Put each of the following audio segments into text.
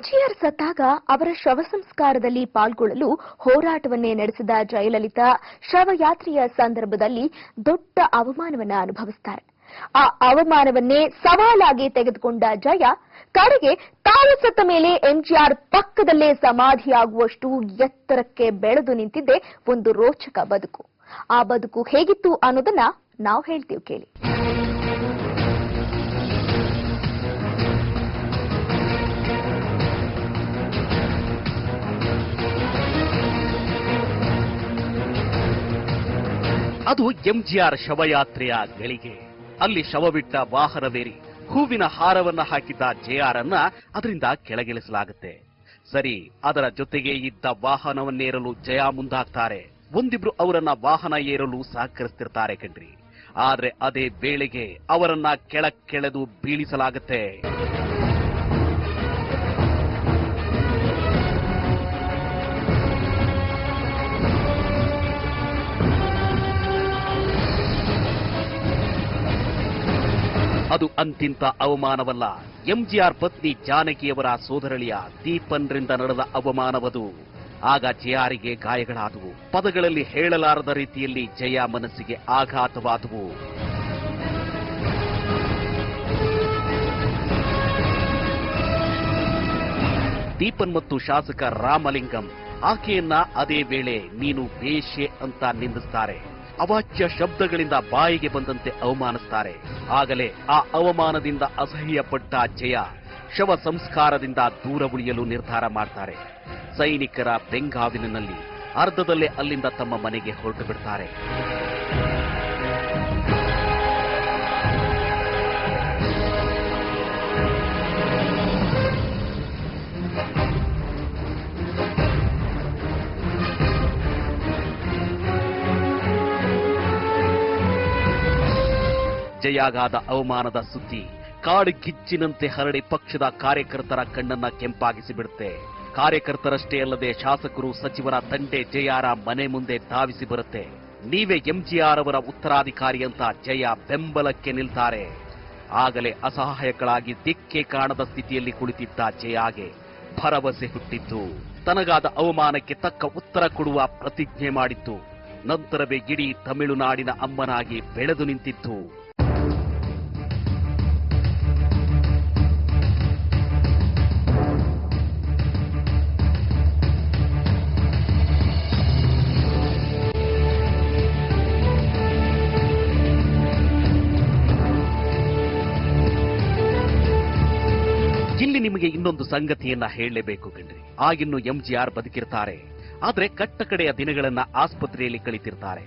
MGR ಸತ್ತಾಗ ಅವರ ಶವ ಸಂಸ್ಕಾರದಲ್ಲಿ ಪಾಲ್ಗೊಳ್ಳಲು ಹೋರಾಟವನ್ನೇ ನಡೆಸಿದ ಜಯಲಲಿತಾ ಶವಯಾತ್ರೆಯ ಸಂದರ್ಭದಲ್ಲಿ ದೊಡ್ಡ ಅವಮಾನವನ್ನು ಅನುಭವಿಸುತ್ತಾರೆ. ಆ ಅವಮಾನವನ್ನೇ ಸವಾಲಾಗಿ ತೆಗೆದುಕೊಂಡ ಜಯ ಕಡೆಗೆ ತಾವು ಸತ್ತ ಮೇಲೆ ಎಂಜಿಆರ್ ಪಕ್ಕದಲ್ಲೇ ಸಮಾಧಿಯಾಗುವಷ್ಟು ಎತ್ತರಕ್ಕೆ ಬೆಳೆದು ನಿಂತಿದ್ದೇ ಒಂದು ರೋಚಕ ಬದುಕು. ಆ ಬದುಕು ಹೇಗಿತ್ತು ಅನ್ನೋದನ್ನ ನಾವು ಹೇಳ್ತೀವಿ, ಕೇಳಿ. ಅದು ಎಂಜಿಆರ್ ಶವಯಾತ್ರೆಯ ಗಳಿಗೆ. ಅಲ್ಲಿ ಶವವಿಟ್ಟ ವಾಹನವೇರಿ ಹೂವಿನ ಹಾರವನ್ನ ಹಾಕಿದ್ದ ಜೆಆರ್ ಅನ್ನ ಅದರಿಂದ ಕೆಳಗಿಳಿಸಲಾಗುತ್ತೆ. ಸರಿ, ಅದರ ಜೊತೆಗೆ ಇದ್ದ ವಾಹನವನ್ನೇರಲು ಜಯ ಮುಂದಾಗ್ತಾರೆ. ಒಂದಿಬ್ರು ಅವರನ್ನ ವಾಹನ ಏರಲು ಸಹಕರಿಸ್ತಿರ್ತಾರೆ ಕಣ್ರಿ. ಆದ್ರೆ ಅದೇ ವೇಳೆಗೆ ಅವರನ್ನ ಕೆಳಕ್ಕೆಳೆದು ಬೀಳಿಸಲಾಗುತ್ತೆ. ಅದು ಅಂತಿಂತ ಅವಮಾನವಲ್ಲ, ಎಂಜಿಆರ್ ಪತ್ನಿ ಜಾನಕಿಯವರ ಸೋದರಳಿಯ ದೀಪನ್ರಿಂದ ನಡೆದ ಅವಮಾನವದು. ಆಗ ಜೆಆರಿಗೆ ಗಾಯಗಳಾದವು. ಪದಗಳಲ್ಲಿ ಹೇಳಲಾರದ ರೀತಿಯಲ್ಲಿ ಜಯ ಮನಸ್ಸಿಗೆ ಆಘಾತವಾದವು. ದೀಪನ್ ಮತ್ತು ಶಾಸಕ ರಾಮಲಿಂಗಂ ಆಕೆಯನ್ನ ಅದೇ ವೇಳೆ ನೀನು ವೇಶ್ಯೆ ಅಂತ ನಿಂದಿಸ್ತಾರೆ. ಅವಾಚ್ಯ ಶಬ್ದಗಳಿಂದ ಬಾಯಿಗೆ ಬಂದಂತೆ ಅವಮಾನಿಸ್ತಾರೆ. ಆಗಲೇ ಆ ಅವಮಾನದಿಂದ ಅಸಹ್ಯಪಟ್ಟ ಜಯ ಶವ ಸಂಸ್ಕಾರದಿಂದ ದೂರ ಉಳಿಯಲು ನಿರ್ಧಾರ ಮಾಡ್ತಾರೆ. ಸೈನಿಕರ ಬೆಂಗಾವಲಿನಲ್ಲಿ ಅರ್ಧದಲ್ಲೇ ಅಲ್ಲಿಂದ ತಮ್ಮ ಮನೆಗೆ ಹೊರಟು ಬಿಡ್ತಾರೆ. ಜಯಾಗಾದ ಅವಮಾನದ ಸುದ್ದಿ ಕಾಡುಗಿಚ್ಚಿನಂತೆ ಹರಡಿ ಪಕ್ಷದ ಕಾರ್ಯಕರ್ತರ ಕಣ್ಣನ್ನ ಕೆಂಪಾಗಿಸಿ ಬಿಡುತ್ತೆ. ಕಾರ್ಯಕರ್ತರಷ್ಟೇ ಅಲ್ಲದೆ ಶಾಸಕರು, ಸಚಿವರ ತಂಡೆ ಜಯಾರ ಮನೆ ಮುಂದೆ ಧಾವಿಸಿ ಬರುತ್ತೆ. ನೀವೇ ಎಂಜಿಆರ್ ಅವರ ಉತ್ತರಾಧಿಕಾರಿ ಅಂತ ಜಯ ಬೆಂಬಲಕ್ಕೆ ನಿಲ್ತಾರೆ. ಆಗಲೇ ಅಸಹಾಯಕಳಾಗಿ ದಿಕ್ಕೆ ಕಾಣದ ಸ್ಥಿತಿಯಲ್ಲಿ ಕುಳಿತಿದ್ದ ಜಯಾಗೆ ಭರವಸೆ ಹುಟ್ಟಿತ್ತು. ತನಗಾದ ಅವಮಾನಕ್ಕೆ ತಕ್ಕ ಉತ್ತರ ಕೊಡುವ ಪ್ರತಿಜ್ಞೆ ಮಾಡಿತ್ತು. ನಂತರವೇ ಇಡೀ ತಮಿಳುನಾಡಿನ ಅಮ್ಮನಾಗಿ ಬೆಳೆದು ನಿಂತಿತ್ತು. ಇಲ್ಲಿ ನಿಮಗೆ ಇನ್ನೊಂದು ಸಂಗತಿಯನ್ನ ಹೇಳಲೇಬೇಕು ಕಣ್ರಿ. ಆಗಿನ್ನು ಎಂಜಿಆರ್ ಬದುಕಿರ್ತಾರೆ, ಆದ್ರೆ ಕಟ್ಟಕಡೆಯ ದಿನಗಳನ್ನ ಆಸ್ಪತ್ರೆಯಲ್ಲಿ ಕಳಿತಿರ್ತಾರೆ.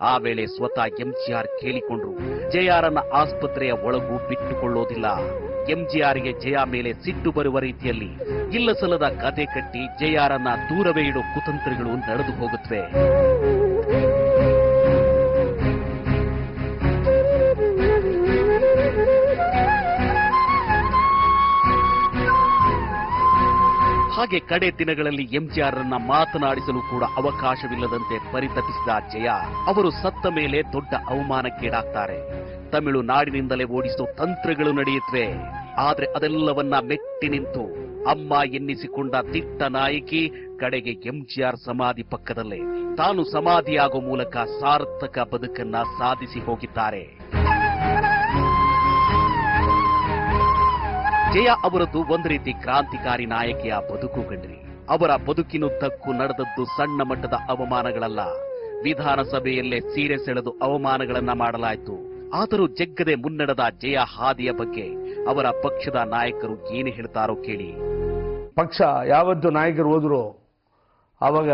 ಆ ವೇಳೆ ಸ್ವತಃ ಎಂಜಿಆರ್ ಕೇಳಿಕೊಂಡ್ರು ಜೆಆರ್ನ ಆಸ್ಪತ್ರೆಯ ಒಳಗೂ ಬಿಟ್ಟುಕೊಳ್ಳೋದಿಲ್ಲ. ಎಂಜಿಆರ್ಗೆ ಜಯ ಮೇಲೆ ಸಿಟ್ಟು ಬರುವ ರೀತಿಯಲ್ಲಿ ಇಲ್ಲಸಲ್ಲದ ಕತೆ ಕಟ್ಟಿ ಜೆಆರ್ನ ದೂರವೇ ಇಡೋ ಕುತಂತ್ರಗಳು ನಡೆದು ಹೋಗುತ್ತವೆ. ಹಾಗೆ ಕಡೆ ದಿನಗಳಲ್ಲಿ ಎಂಜಿಆರ್ ರನ್ನ ಮಾತನಾಡಿಸಲು ಕೂಡ ಅವಕಾಶವಿಲ್ಲದಂತೆ ಪರಿತಪಿಸಿದ ಜಯ ಅವರು ಸತ್ತ ಮೇಲೆ ದೊಡ್ಡ ಅವಮಾನಕ್ಕೀಡಾಗ್ತಾರೆ. ತಮಿಳುನಾಡಿನಿಂದಲೇ ಓಡಿಸೋ ತಂತ್ರಗಳು ನಡೆಯುತ್ತವೆ. ಆದ್ರೆ ಅದೆಲ್ಲವನ್ನ ಮೆಟ್ಟಿ ನಿಂತು ಅಮ್ಮ ಎನ್ನಿಸಿಕೊಂಡ ದಿಟ್ಟ ನಾಯಕಿ ಕಡೆಗೆ ಎಂಜಿಆರ್ ಸಮಾಧಿ ಪಕ್ಕದಲ್ಲೇ ತಾನು ಸಮಾಧಿಯಾಗೋ ಮೂಲಕ ಸಾರ್ಥಕ ಬದುಕನ್ನ ಸಾಧಿಸಿ ಹೋಗಿದ್ದಾರೆ. ಜಯ ಅವರದ್ದು ಒಂದು ರೀತಿ ಕ್ರಾಂತಿಕಾರಿ ನಾಯಕಿಯ ಬದುಕು ಕಂಡ್ರಿ. ಅವರ ಬದುಕಿನುದ್ದಕ್ಕೂ ನಡೆದದ್ದು ಸಣ್ಣ ಮಟ್ಟದ ಅವಮಾನಗಳಲ್ಲ. ವಿಧಾನಸಭೆಯಲ್ಲೇ ಸೀರೆ ಸೆಳೆದು ಅವಮಾನಗಳನ್ನ ಮಾಡಲಾಯಿತು. ಆದರೂ ಜಗ್ಗದೆ ಮುನ್ನಡೆದ ಜಯ ಹಾದಿಯ ಬಗ್ಗೆ ಅವರ ಪಕ್ಷದ ನಾಯಕರು ಏನು ಹೇಳ್ತಾರೋ ಕೇಳಿ. ಪಕ್ಷ ಯಾವತ್ತು ನಾಯಕರು ಹೋದ್ರು ಆವಾಗ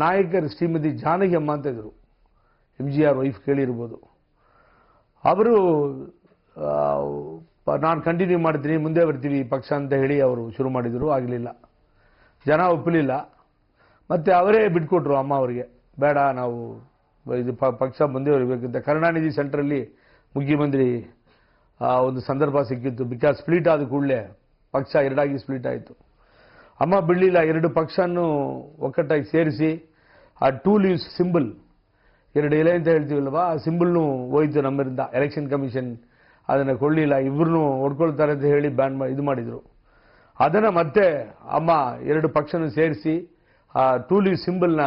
ನಾಯಕರು ಶ್ರೀಮತಿ ಜಾನಕಿ ಅಮ್ಮ ಅಂತ ಇದ್ರು. ಎಂಜಿಆರ್ ವೈಫ್ ಕೇಳಿರ್ಬೋದು. ಅವರು ನಾನು ಕಂಟಿನ್ಯೂ ಮಾಡ್ತೀನಿ, ಮುಂದೆ ಬರ್ತೀವಿ ಪಕ್ಷ ಅಂತ ಹೇಳಿ ಅವರು ಶುರು ಮಾಡಿದರು. ಆಗಲಿಲ್ಲ, ಜನ ಒಪ್ಪಲಿಲ್ಲ. ಮತ್ತೆ ಅವರೇ ಬಿಟ್ಕೊಟ್ರು ಅಮ್ಮ ಅವರಿಗೆ, ಬೇಡ ನಾವು ಇದು ಪಕ್ಷ ಮುಂದೆ ಬರಬೇಕಂತ. ಕರುಣಾನಿಧಿ ಸೆಂಟ್ರಲ್ಲಿ ಮುಖ್ಯಮಂತ್ರಿ ಒಂದು ಸಂದರ್ಭ ಸಿಕ್ಕಿತ್ತು. ಬಿಕಾಸ್ ಸ್ಪ್ಲಿಟ್ ಆದ ಕೂಡಲೇ ಪಕ್ಷ ಎರಡಾಗಿ ಸ್ಪ್ಲಿಟ್ ಆಯಿತು. ಅಮ್ಮ ಬಿಡಲಿಲ್ಲ, ಎರಡು ಪಕ್ಷನೂ ಒಕ್ಕಟ್ಟಾಗಿ ಸೇರಿಸಿ ಆ 2 ಲೀವ್ಸ್ ಸಿಂಬಲ್, 2 ಎಲೆ ಅಂತ ಹೇಳ್ತೀವಲ್ವಾ, ಆ ಸಿಂಬಲ್ನು ಹೋಯ್ತು ನಮ್ಮರಿಂದ. ಎಲೆಕ್ಷನ್ ಕಮಿಷನ್ ಅದನ್ನು ಕೊಳ್ಳಿಲ್ಲ, ಇಬ್ಬರನ್ನು ಹೊಡ್ಕೊಳ್ತಾರೆ ಅಂತ ಹೇಳಿ ಬ್ಯಾನ್ ಇದು ಮಾಡಿದರು. ಅದನ್ನು ಮತ್ತೆ ಅಮ್ಮ 2 ಪಕ್ಷನ ಸೇರಿಸಿ ಆ ಟೂ ಲೀವ್ ಸಿಂಬಲ್ನ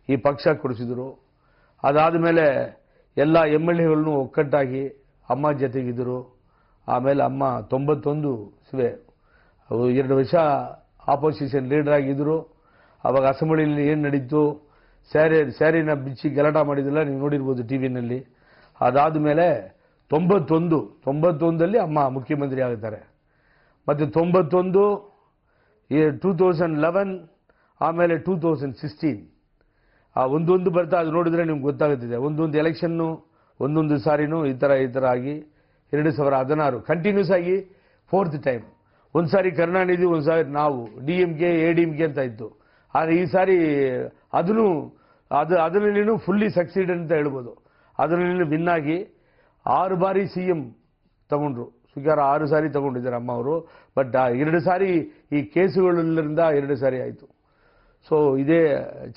ಈ ಪಕ್ಷ ಕೊಡಿಸಿದ್ರು. ಅದಾದ ಮೇಲೆ ಎಲ್ಲ MLAಗಳನ್ನು ಒಕ್ಕಟ್ಟಾಗಿ ಅಮ್ಮ ಜೊತೆಗಿದ್ದರು. ಆಮೇಲೆ ಅಮ್ಮ 91 ಅವರು 2 ವರ್ಷ ಆಪೋಸಿಷನ್ ಲೀಡರ್ ಆಗಿದ್ದರು. ಅವಾಗ ಅಸೆಂಬ್ಲಿಯಲ್ಲಿ ಏನು ನಡೀತು, ಸ್ಯಾರಿನ ಬಿಚ್ಚಿ ಗಲಾಟ ಮಾಡಿದಿಲ್ಲ, ನೀವು ನೋಡಿರ್ಬೋದು ಟಿವಿನಲ್ಲಿ. ಅದಾದ ಮೇಲೆ 91ರಲ್ಲಿ ಅಮ್ಮ ಮುಖ್ಯಮಂತ್ರಿ ಆಗುತ್ತಾರೆ. ಮತ್ತು 91, 2011, ಆಮೇಲೆ 2016 ಆ ಒಂದೊಂದು ಬರ್ತಾ ಅದು ನೋಡಿದ್ರೆ ನಿಮ್ಗೆ ಗೊತ್ತಾಗುತ್ತಿದೆ. ಒಂದೊಂದು ಎಲೆಕ್ಷನ್ನು ಒಂದೊಂದು ಸಾರಿನೂ ಈ ಥರ ಆಗಿ 2016 ಕಂಟಿನ್ಯೂಸ್ ಆಗಿ 4th ಟೈಮ್. ಒಂದು ಸಾರಿ ಕರುಣಾನಿಧಿ, ಒಂದು ಸಾರಿ ನಾವು DMK ADMK ಅಂತ ಇತ್ತು. ಆದರೆ ಈ ಸಾರಿ ಅದರಲ್ಲಿನೂ ಫುಲ್ಲಿ ಸಕ್ಸೀಡ್ ಅಂತ ಹೇಳ್ಬೋದು. ಅದರಲ್ಲಿ ವಿನ್ ಆಗಿ 6 ಬಾರಿ CM ತಗೊಂಡ್ರು. ಸ್ವೀಕಾರ 6 ಸಾರಿ ತಗೊಂಡಿದ್ದಾರೆ ಅಮ್ಮ ಅವರು. ಬಟ್ 2 ಸಾರಿ ಈ ಕೇಸುಗಳಿಂದ 2 ಸಾರಿ ಆಯಿತು. ಸೊ ಇದೇ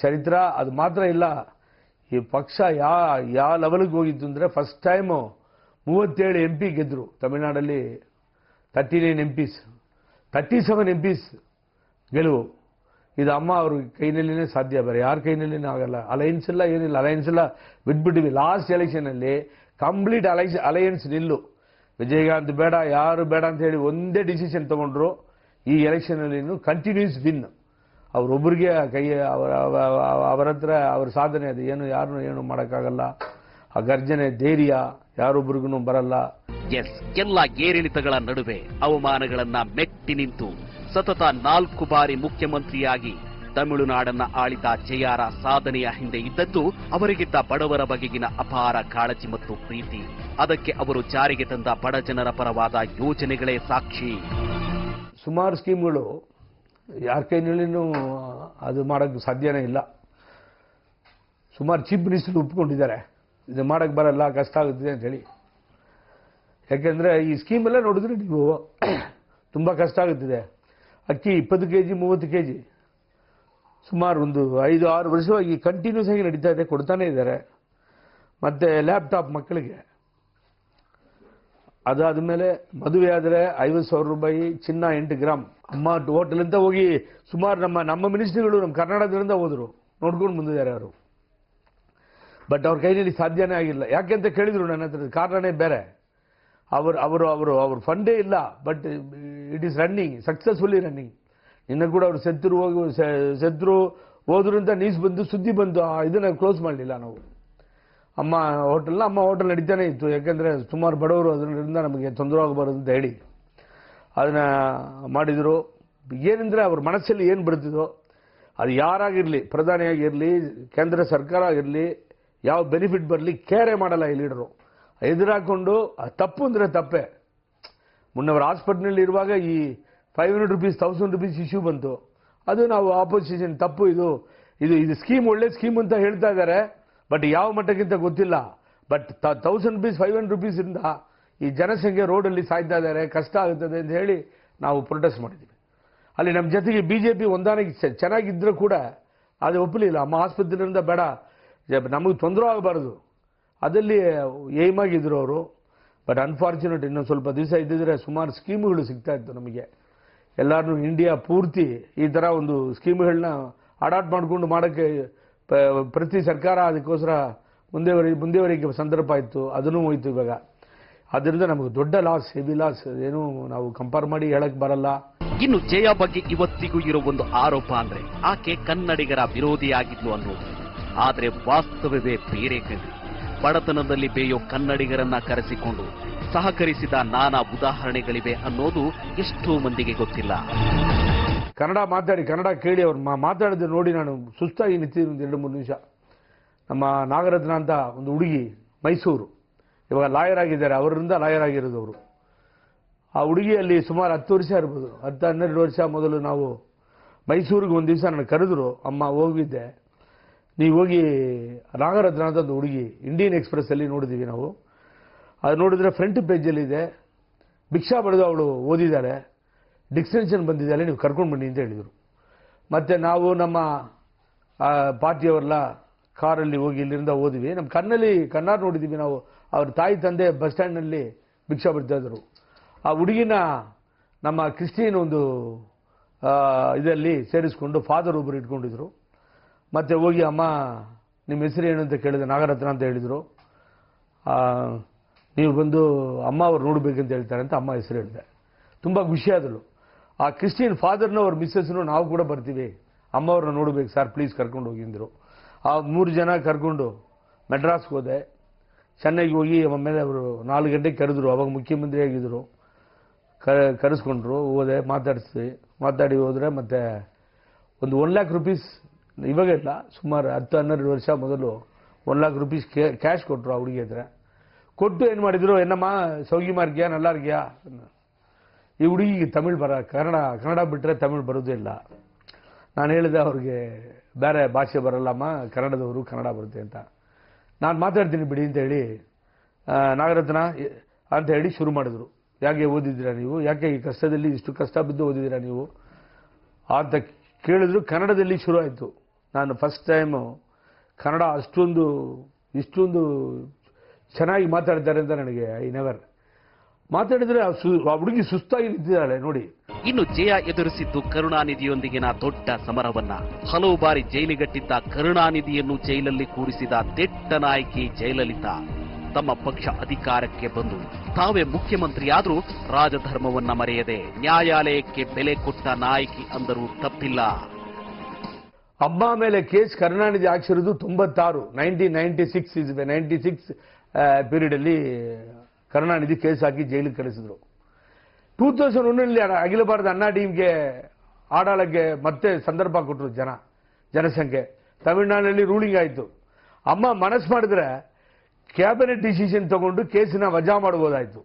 ಚರಿತ್ರ. ಅದು ಮಾತ್ರ ಇಲ್ಲ, ಈ ಪಕ್ಷ ಯಾವ ಲೆವೆಲ್ಗೆ ಹೋಗಿತ್ತು ಅಂದರೆ ಫಸ್ಟ್ ಟೈಮು 37 MP ಗೆದ್ದರು ತಮಿಳುನಾಡಲ್ಲಿ. 39 MPs, 37 MPs ಗೆಲುವು. ಇದು ಅಮ್ಮ ಅವ್ರ ಕೈನಲ್ಲಿನೇ ಸಾಧ್ಯ, ಬೇರೆ ಯಾರ ಕೈನಲ್ಲಿನೇ ಆಗಲ್ಲ. ಅಲಯನ್ಸ್ ಎಲ್ಲ ಏನಿಲ್ಲ, ಅಲಯನ್ಸ್ ಎಲ್ಲ ಬಿಟ್ಬಿಟ್ಟಿವಿ. ಲಾಸ್ಟ್ ಎಲೆಕ್ಷನಲ್ಲಿ ಕಂಪ್ಲೀಟ್ ಅಲಯನ್ಸ್ ನಿಲ್ಲು, ವಿಜಯಕಾಂತ್ ಬೇಡ, ಯಾರು ಬೇಡ ಅಂತ ಹೇಳಿ ಒಂದೇ ಡಿಸಿಷನ್ ತಗೊಂಡ್ರು. ಈ ಎಲೆಕ್ಷನಲ್ಲಿ ಕಂಟಿನ್ಯೂಸ್ ವಿನ್. ಅವರೊಬ್ಬರಿಗೆ ಅವರ ಹತ್ರ ಅವ್ರ ಸಾಧನೆ ಅದು. ಯಾರನ್ನು ಮಾಡೋಕ್ಕಾಗಲ್ಲ. ಆ ಗರ್ಜನೆ ಧೈರ್ಯ ಯಾರೊಬ್ಬರಿಗೂ ಬರಲ್ಲ. ಎಲ್ಲ ಏರಿಳಿತಗಳ ನಡುವೆ ಅವಮಾನಗಳನ್ನ ಮೆಟ್ಟಿ ನಿಂತು ಸತತ 4 ಬಾರಿ ಮುಖ್ಯಮಂತ್ರಿಯಾಗಿ ತಮಿಳುನಾಡನ್ನ ಆಳಿದ ಜೆಯಾರ ಸಾಧನೆಯ ಹಿಂದೆ ಇದ್ದದ್ದು ಅವರಿಗಿದ್ದ ಬಡವರ ಬಗೆಗಿನ ಅಪಾರ ಕಾಳಜಿ ಮತ್ತು ಪ್ರೀತಿ. ಅದಕ್ಕೆ ಅವರು ಜಾರಿಗೆ ತಂದ ಬಡ ಜನರ ಪರವಾದ ಯೋಜನೆಗಳೇ ಸಾಕ್ಷಿ. ಸುಮಾರು ಸ್ಕೀಮ್ಗಳು ಯಾರ ಕೈನಲ್ಲಿನೂ ಅದು ಮಾಡೋಕ್ಕೆ ಸಾಧ್ಯನೇ ಇಲ್ಲ. ಸುಮಾರು ಚೀಫ್ ಮಿನಿಸ್ಟರ್ ಒಪ್ಕೊಂಡಿದ್ದಾರೆ, ಇದು ಮಾಡೋಕ್ಕೆ ಬರಲ್ಲ, ಕಷ್ಟ ಆಗುತ್ತದೆ ಅಂತ ಹೇಳಿ. ಯಾಕೆಂದರೆ ಈ ಸ್ಕೀಮೆಲ್ಲ ನೋಡಿದ್ರೆ ನೀವು ತುಂಬ ಕಷ್ಟ ಆಗುತ್ತಿದೆ. ಅಕ್ಕಿ 20 kg 30 kg ಸುಮಾರು ಒಂದು 5-6 ವರ್ಷವಾಗಿ ಕಂಟಿನ್ಯೂಸ್ ಆಗಿ ನಡೀತಾ ಇದೆ, ಕೊಡ್ತಾನೆ ಇದ್ದಾರೆ. ಮತ್ತು ಲ್ಯಾಪ್ಟಾಪ್ ಮಕ್ಕಳಿಗೆ. ಅದಾದ ಮೇಲೆ ಮದುವೆ ಆದರೆ 50,000 ರೂಪಾಯಿ, ಚಿನ್ನ 8 ಗ್ರಾಮ್. ಅಮ್ಮ ಹೋಟೆಲ್ ಅಂತ ಹೋಗಿ ಸುಮಾರು ನಮ್ಮ ಮಿನಿಸ್ಟ್ರಿಗಳು ನಮ್ಮ ಕರ್ನಾಟಕದಿಂದ ಹೋದರು, ನೋಡ್ಕೊಂಡು ಬಂದಿದ್ದಾರೆ ಅವರು. ಬಟ್ ಅವ್ರ ಕೈಯಲ್ಲಿ ಸಾಧ್ಯನೇ ಆಗಿಲ್ಲ. ಯಾಕೆಂತ ಕೇಳಿದ್ರು ನನ್ನ ಹತ್ರ, ಕಾರಣನೇ ಬೇರೆ. ಅವರು ಫಂಡೇ ಇಲ್ಲ. But it is running, successfully running. ಇನ್ನು ಕೂಡ ಅವರು ಸತ್ರು ಹೋದ್ರು ಅಂತ ನ್ಯೂಸ್ ಬಂದು, ಸುದ್ದಿ ಬಂದು, ಇದನ್ನು ಕ್ಲೋಸ್ ಮಾಡಲಿಲ್ಲ ನಾವು. ಅಮ್ಮ ಹೋಟೆಲ್ ನಡೀತಾನೆ ಇತ್ತು. ಯಾಕೆಂದರೆ ಸುಮಾರು ಬಡವರು ಅದರಿಂದ ನಮಗೆ ತೊಂದರೆ ಆಗಬಾರದು ಅಂತ ಹೇಳಿ ಅದನ್ನು ಮಾಡಿದರು. ಏನಂದರೆ ಅವ್ರ ಮನಸ್ಸಲ್ಲಿ ಏನು ಬರುತ್ತಿದೋ ಅದು ಯಾರಾಗಿರಲಿ, ಪ್ರಧಾನಿಯಾಗಿರಲಿ, ಕೇಂದ್ರ ಸರ್ಕಾರ ಆಗಿರಲಿ, ಯಾವ ಬೆನಿಫಿಟ್ ಬರಲಿ ಕೇರೆ ಮಾಡಲ್ಲ ಈ ಲೀಡರು. ಎದುರಾಕೊಂಡು ತಪ್ಪು ಅಂದರೆ ತಪ್ಪೇ. ಮುನ್ನವರ ಹಾಸ್ಪಿಟ್ಲ್ನಲ್ಲಿ ಇರುವಾಗ ಈ 500 ರೂಪೀಸ್ 1000 ರೂಪೀಸ್ ಇಶ್ಯೂ ಬಂತು. ಅದು ನಾವು ಆಪೋಸಿಷನ್ ತಪ್ಪು, ಇದು ಸ್ಕೀಮ್ ಒಳ್ಳೆ ಸ್ಕೀಮ್ ಅಂತ ಹೇಳ್ತಾ ಇದ್ದಾರೆ. ಬಟ್ ಯಾವ ಮಟ್ಟಕ್ಕಿಂತ ಗೊತ್ತಿಲ್ಲ. ಬಟ್ 1000 ರೂಪೀಸ್ 500 ರೂಪೀಸಿಂದ ಈ ಜನಸಂಖ್ಯೆ ರೋಡಲ್ಲಿ ಸಾಯ್ತಾ ಇದ್ದಾರೆ, ಕಷ್ಟ ಆಗುತ್ತದೆ ಅಂತ ಹೇಳಿ ನಾವು ಪ್ರೊಟೆಸ್ಟ್ ಮಾಡಿದ್ದೀವಿ. ಅಲ್ಲಿ ನಮ್ಮ ಜೊತೆಗೆ BJP ಹೊಂದಾಣಿಕೆ ಚೆನ್ನಾಗಿದ್ದರೂ ಕೂಡ ಅದು ಒಪ್ಪಲಿಲ್ಲ. ಅಮ್ಮ ಆಸ್ಪತ್ರೆಯಿಂದ ಬೇಡ, ನಮಗೆ ತೊಂದರೆ ಆಗಬಾರ್ದು, ಅದಲ್ಲಿ ಏಮ್ ಆಗಿದ್ರು ಅವರು. ಬಟ್ ಅನ್ಫಾರ್ಚುನೇಟ್, ಇನ್ನೊಂದು ಸ್ವಲ್ಪ ದಿವಸ ಇದ್ದಿದ್ರೆ ಸುಮಾರು ಸ್ಕೀಮ್ಗಳು ಸಿಗ್ತಾ ಇತ್ತು ನಮಗೆ. ಎಲ್ಲರೂ ಇಂಡಿಯಾ ಪೂರ್ತಿ ಈ ಥರ ಒಂದು ಸ್ಕೀಮ್ಗಳನ್ನ ಅಡಾಪ್ಟ್ ಮಾಡಿಕೊಂಡು ಮಾಡೋಕ್ಕೆ ಪ್ರತಿ ಸರ್ಕಾರ ಅದಕ್ಕೋಸ್ಕರ ಮುಂದೆವರೆಗೆ ಸಂದರ್ಭ ಇತ್ತು. ಅದನ್ನೂ ಹೋಯ್ತು ಇವಾಗ. ಅದರಿಂದ ನಮಗೆ ದೊಡ್ಡ ಲಾಸ್, ಹೆವಿ ಲಾಸ್. ಏನು ನಾವು ಕಂಪೇರ್ ಮಾಡಿ ಹೇಳಕ್ ಬರಲ್ಲ. ಇನ್ನು ಜಯ ಬಗ್ಗೆ ಇವತ್ತಿಗೂ ಇರೋ ಒಂದು ಆರೋಪ ಅಂದ್ರೆ ಆಕೆ ಕನ್ನಡಿಗರ ವಿರೋಧಿಯಾಗಿದ್ಲು ಅನ್ನೋದು. ಆದ್ರೆ ವಾಸ್ತವವೇ ಬೇರೆ ಕಡೆ. ಬಡತನದಲ್ಲಿ ಬೇಯೋ ಕನ್ನಡಿಗರನ್ನ ಕರೆಸಿಕೊಂಡು ಸಹಕರಿಸಿದ ನಾನಾ ಉದಾಹರಣೆಗಳಿವೆ ಅನ್ನೋದು ಎಷ್ಟೋ ಮಂದಿಗೆ ಗೊತ್ತಿಲ್ಲ. ಕನ್ನಡ ಕೇಳಿ ಅವ್ರು ಮಾತಾಡಿದ್ರೆ ನೋಡಿ ನಾನು ಸುಸ್ತಾಗಿ ನಿಂತಿದ್ದೆ ಒಂದು 2-3 ನಿಮಿಷ. ನಮ್ಮ ನಾಗರತ್ನ ಅಂತ ಒಂದು ಹುಡುಗಿ, ಮೈಸೂರು, ಇವಾಗ ಲಾಯರ್ ಆಗಿದ್ದಾರೆ. ಅವರಿಂದ ಲಾಯರ್ ಆಗಿರೋದು ಅವರು. ಆ ಹುಡುಗಿಯಲ್ಲಿ ಸುಮಾರು 10 ವರ್ಷ ಇರ್ಬೋದು, 10-12 ವರ್ಷ ಮೊದಲು ನಾವು ಮೈಸೂರಿಗೆ ಒಂದು ದಿವಸ ನನ್ನ ಕರೆದ್ರು. ಅಮ್ಮ ಹೋಗಿದ್ದೆ, ನೀವು ಹೋಗಿ ನಾಗರತ್ನ ಅಂತ ಒಂದು ಹುಡುಗಿ ಇಂಡಿಯನ್ ಎಕ್ಸ್ಪ್ರೆಸ್ಸಲ್ಲಿ ನೋಡಿದ್ದೀವಿ ನಾವು. ಅದು ನೋಡಿದ್ರೆ ಫ್ರಂಟ್ ಪೇಜಲ್ಲಿದೆ, ಭಿಕ್ಷಾ ಬರೆದು ಅವಳು ಓದಿದ್ದಾಳೆ, ಡಿಸ್ಟಿಂಕ್ಷನ್ ಬಂದಿದ್ದಾಳೆ, ನೀವು ಕರ್ಕೊಂಡು ಬನ್ನಿ ಅಂತ ಹೇಳಿದರು. ಮತ್ತು ನಾವು ನಮ್ಮ ಪಾರ್ಟಿಯವರೆಲ್ಲ ಕಾರಲ್ಲಿ ಹೋಗಿ ಇಲ್ಲಿಂದ ಓದಿವಿ. ನಮ್ಮ ಕಣ್ಣಾರು ನೋಡಿದ್ದೀವಿ ನಾವು. ಅವ್ರ ತಾಯಿ ತಂದೆ ಬಸ್ ಸ್ಟ್ಯಾಂಡ್ನಲ್ಲಿ ಭಿಕ್ಷಾ ಬರ್ತಾ ಇದ್ರು. ಆ ಹುಡುಗಿನ ನಮ್ಮ ಕ್ರಿಸ್ಟಿಯನ್ ಒಂದು ಇದರಲ್ಲಿ ಸೇರಿಸ್ಕೊಂಡು ಫಾದರ್ ಒಬ್ಬರು ಇಟ್ಕೊಂಡಿದ್ರು. ಮತ್ತೆ ಹೋಗಿ ಅಮ್ಮ ನಿಮ್ಮ ಹೆಸರು ಏನು ಅಂತ ಕೇಳಿದೆ. ನಾಗರತ್ನ ಅಂತ ಹೇಳಿದರು. ನೀವು ಬಂದು ಅಮ್ಮ ಅವ್ರು ನೋಡ್ಬೇಕಂತ ಹೇಳ್ತಾರೆ ಅಂತ ಅಮ್ಮ ಹೆಸರು ಹೇಳಿದೆ. ತುಂಬ ಖುಷಿಯಾದಳು. ಆ ಕ್ರಿಶ್ಚಿಯನ್ ಫಾದರ್ನ ಅವ್ರ ಮಿಸ್ಸಸ್ನು ನಾವು ಕೂಡ ಬರ್ತೀವಿ, ಅಮ್ಮ ಅವ್ರನ್ನ ನೋಡ್ಬೇಕು ಸರ್ ಪ್ಲೀಸ್ ಕರ್ಕೊಂಡು ಹೋಗಿದ್ರು. ಆ 3 ಜನ ಕರ್ಕೊಂಡು ಮೆಡ್ರಾಸ್ಗೆ ಹೋದೆ. ಚೆನ್ನೈಗೆ ಹೋಗಿ ಆಮೇಲೆ ಅವರು 4 ಗಂಟೆಗೆ ಕರೆದ್ರು. ಅವಾಗ ಮುಖ್ಯಮಂತ್ರಿ ಆಗಿದ್ದರು. ಕರೆಸ್ಕೊಂಡ್ರು. ಹೋದೆ, ಮಾತಾಡಿ ಹೋದರೆ ಮತ್ತೆ ಒಂದು 1 ಲ್ಯಾಕ್ ರೂಪೀಸ್, ಇವಾಗ ಇಲ್ಲ ಸುಮಾರು 10-12 ವರ್ಷ ಮೊದಲು 1 ಲ್ಯಾಕ್ ರೂಪೀಸ್ ಕ್ಯಾಶ್ ಕೊಟ್ಟರು ಆ ಹುಡುಗಿ ಹತ್ರ. ಕೊಟ್ಟು ಏನು ಮಾಡಿದ್ರು, ಏನಮ್ಮ ಸೌಗಿಮಾ ಇರ್ಗ್ಯಾ ನಲ್ಲಾ ಇರ್ಗ್ಯಾ. ಈ ಹುಡುಗಿಗೆ ತಮಿಳ್ ಕನ್ನಡ ಬಿಟ್ಟರೆ ತಮಿಳ್ ಬರೋದೇ ಇಲ್ಲ. ನಾನು ಹೇಳಿದೆ ಅವ್ರಿಗೆ ಬೇರೆ ಭಾಷೆ ಬರಲ್ಲಮ್ಮ, ಕನ್ನಡದವರು ಕನ್ನಡ ಬರುತ್ತೆ ಅಂತ. ನಾನು ಮಾತಾಡ್ತೀನಿ ಬಿಡಿ ಅಂತ ಹೇಳಿ ನಾಗರತ್ನ ಅಂತ ಹೇಳಿ ಶುರು ಮಾಡಿದ್ರು. ಯಾಕೆ ಓದಿದ್ದೀರಾ ನೀವು, ಯಾಕೆ ಈ ಕಷ್ಟದಲ್ಲಿ ಇಷ್ಟು ಕಷ್ಟ ಬಿದ್ದು ಓದಿದ್ದೀರಾ ನೀವು ಅಂತ ಕೇಳಿದ್ರು. ಕನ್ನಡದಲ್ಲಿ ಶುರು ಆಯಿತು. ನಾನು ಫಸ್ಟ್ ಟೈಮು ಕನ್ನಡ ಇಷ್ಟೊಂದು ಚೆನ್ನಾಗಿ ಮಾತಾಡ್ತಾರೆ ಅಂತ ನನಗೆ ಐ ನೆವರ್. ಮಾತಾಡಿದ್ರೆ ಆ ಹುಡುಗಿ ಸುಸ್ತಾಗಿ ನಿಂತಿದ್ದಾಳೆ ನೋಡಿ. ಇನ್ನು ಜಯ ಎದುರಿಸಿದ್ದು ಕರುಣಾನಿಧಿಯೊಂದಿಗಿನ ದೊಡ್ಡ ಸಮರವನ್ನ. ಹಲವು ಬಾರಿ ಜೈಲಿಗಟ್ಟಿದ್ದ ಕರುಣಾನಿಧಿಯನ್ನು ಜೈಲಲ್ಲಿ ಕೂರಿಸಿದ ದಿಟ್ಟ ನಾಯಕಿ ಜಯಲಲಿತಾ ತಮ್ಮ ಪಕ್ಷ ಅಧಿಕಾರಕ್ಕೆ ಬಂದು ತಾವೇ ಮುಖ್ಯಮಂತ್ರಿಯಾದರೂ ರಾಜಧರ್ಮವನ್ನ ಮರೆಯದೆ ನ್ಯಾಯಾಲಯಕ್ಕೆ ಬೆಲೆ ಕೊಟ್ಟ ನಾಯಕಿ ಅಂದರೂ ತಪ್ಪಿಲ್ಲ. ಅಮ್ಮ ಮೇಲೆ ಕೇಸ್ ಕರುಣಾನಿಧಿ ಹಾಕ್ಸಿರೋದು 1996 ಪೀರಿಯಡ್ ಅಲ್ಲಿ ಕರುಣಾನಿಧಿ ಕೇಸ್ ಹಾಕಿ ಜೈಲಿಗೆ ಕಳಿಸಿದ್ರು. 2001ರಲ್ಲಿ ಅಖಿಲ ಭಾರತ ಅಣ್ಣಾ ಟೀಮ್ಗೆ ಆಡಳಕ್ಕೆ ಮತ್ತೆ ಸಂದರ್ಭ ಕೊಟ್ಟರು. ಜನಸಂಖ್ಯೆ ತಮಿಳುನಾಡಿನಲ್ಲಿ ರೂಲಿಂಗ್ ಆಯಿತು. ಅಮ್ಮ ಮನಸ್ಸು ಮಾಡಿದ್ರೆ ಕ್ಯಾಬಿನೆಟ್ ಡಿಸಿಷನ್ ತಗೊಂಡು ಕೇಸಿನ ವಜಾ ಮಾಡಬಹುದಾಯಿತು.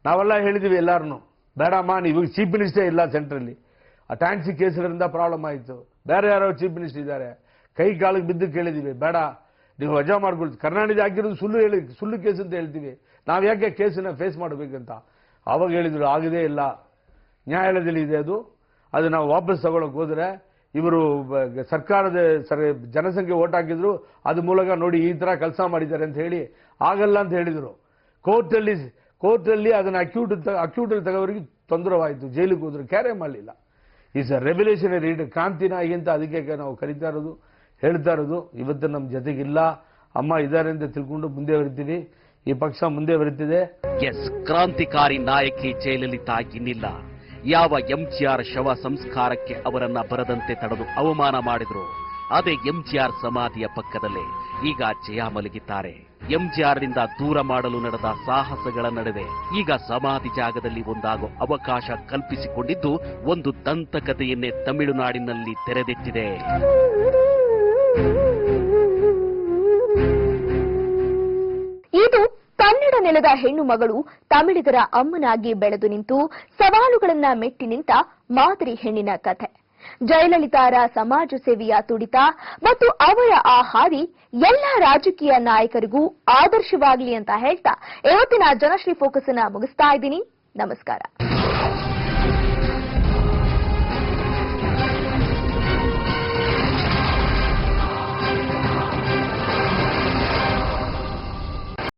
ನಾವೆಲ್ಲ ಹೇಳಿದ್ವಿ ಎಲ್ಲಾರನ್ನು, ಬೇಡಮ್ಮ ನೀವು ಚೀಫ್ ಮಿನಿಸ್ಟರ್ ಇಲ್ಲ ಸೆಂಟ್ರಲ್ಲಿ. ಆ ಟ್ಯಾಕ್ಸಿ ಕೇಸ್ಗಳಿಂದ ಪ್ರಾಬ್ಲಮ್ ಆಯಿತು. ಬೇರೆ ಯಾರೋ ಚೀಫ್ ಮಿನಿಸ್ಟರ್ ಇದ್ದಾರೆ, ಕೈ ಕಾಲಿಗೆ ಬಿದ್ದು ಕೇಳಿದ್ದೀವಿ, ಬೇಡ ನೀವು ವಜಾ ಮಾಡ್ಕೊಳ್ತೀವಿ. ಕರುಣಾನಿಧಿ ಆಗಿರೋದು ಸುಳ್ಳು ಕೇಸ್ ಅಂತ ಹೇಳ್ತೀವಿ, ನಾವು ಯಾಕೆ ಕೇಸನ್ನ ಫೇಸ್ ಮಾಡಬೇಕಂತ. ಆವಾಗ ಹೇಳಿದ್ರು ಆಗದೇ ಇಲ್ಲ, ನ್ಯಾಯಾಲಯದಲ್ಲಿ ಇದೆ ಅದು ನಾವು ವಾಪಸ್ ತಗೊಳಕ್ಕೆ ಹೋದರೆ ಇವರು ಸರ್ಕಾರದ ಜನಸಂಖ್ಯೆ ಓಟ್ ಹಾಕಿದ್ರು, ಅದು ಮೂಲಕ ನೋಡಿ ಈ ಥರ ಕೆಲಸ ಮಾಡಿದ್ದಾರೆ ಅಂತ ಹೇಳಿ ಆಗಲ್ಲ ಅಂತ ಹೇಳಿದರು. ಕೋರ್ಟಲ್ಲಿ ಅದನ್ನು ಅಕ್ಯೂಟಲ್ಲಿ ತಗೋವರಿಗೆ ತೊಂದರೆವಾಯಿತು. ಜೈಲಿಗೆ ಹೋದ್ರು, ಕ್ಯಾರೆ ಮಾಡಲಿಲ್ಲ. ಈಸ್ ಅ ರೆವಲ್ಯೂಷನರಿ ಕ್ರಾಂತಿನಾಗಿ ಅಂತ ಅದಕ್ಕೆ ನಾವು ಕರೀತಾ ಇರೋದು, ಹೇಳ್ತಾ ಇರೋದು. ಇವತ್ತು ನಮ್ಮ ಜೊತೆಗಿಲ್ಲ, ಅಮ್ಮ ಇದ್ದಾರೆ ಅಂತ ತಿಳ್ಕೊಂಡು ಮುಂದೆ ಬರಿತೀವಿ. ಈ ಪಕ್ಷ ಮುಂದೆ ಬರುತ್ತಿದೆ. ಎಸ್, ಕ್ರಾಂತಿಕಾರಿ ನಾಯಕಿ ಜಯಲಲಿತಾ ಇನ್ನಿಲ್ಲ. ಯಾವ ಎಂಜಿಆರ್ ಶವ ಸಂಸ್ಕಾರಕ್ಕೆ ಅವರನ್ನ ಬರದಂತೆ ತಡೆದು ಅವಮಾನ ಮಾಡಿದ್ರು, ಅದೇ ಎಂಜಿಆರ್ ಸಮಾಧಿಯ ಪಕ್ಕದಲ್ಲೇ ಈಗ ಜಯ ಮಲಗಿದ್ದಾರೆ. ಎಂಜಿಆರ್ನಿಂದ ದೂರ ಮಾಡಲು ನಡೆದ ಸಾಹಸಗಳ ನಡುವೆ ಈಗ ಸಮಾಧಿ ಜಾಗದಲ್ಲಿ ಒಂದಾಗೋ ಅವಕಾಶ ಕಲ್ಪಿಸಿಕೊಂಡಿದ್ದು ಒಂದು ದಂತಕಥೆಯನ್ನೇ ತಮಿಳುನಾಡಿನಲ್ಲಿ ತೆರೆದಿಟ್ಟಿದೆ. ಇದು ಕನ್ನಡ ನೆಲದ ಹೆಣ್ಣು ಮಗಳು ತಮಿಳಿಗರ ಅಮ್ಮನಾಗಿ ಬೆಳೆದು ನಿಂತು ಸವಾಲುಗಳನ್ನ ಮೆಟ್ಟಿ ನಿಂತ ಮಾದರಿ ಹೆಣ್ಣಿನ ಕಥೆ. ಜಯಲಲಿತಾರ ಸಮಾಜ ಸೇವೆಯ ತುಡಿತ ಮತ್ತು ಅವರ ಆ ಹಾದಿ ಎಲ್ಲ ರಾಜಕೀಯ ನಾಯಕರಿಗೂ ಆದರ್ಶವಾಗಲಿ ಅಂತ ಹೇಳ್ತಾ ಇವತ್ತಿನ ಜನಶ್ರೀ ಫೋಕಸ್ ಅನ್ನ ಮುಗಿಸ್ತಾ ಇದ್ದೀನಿ. ನಮಸ್ಕಾರ.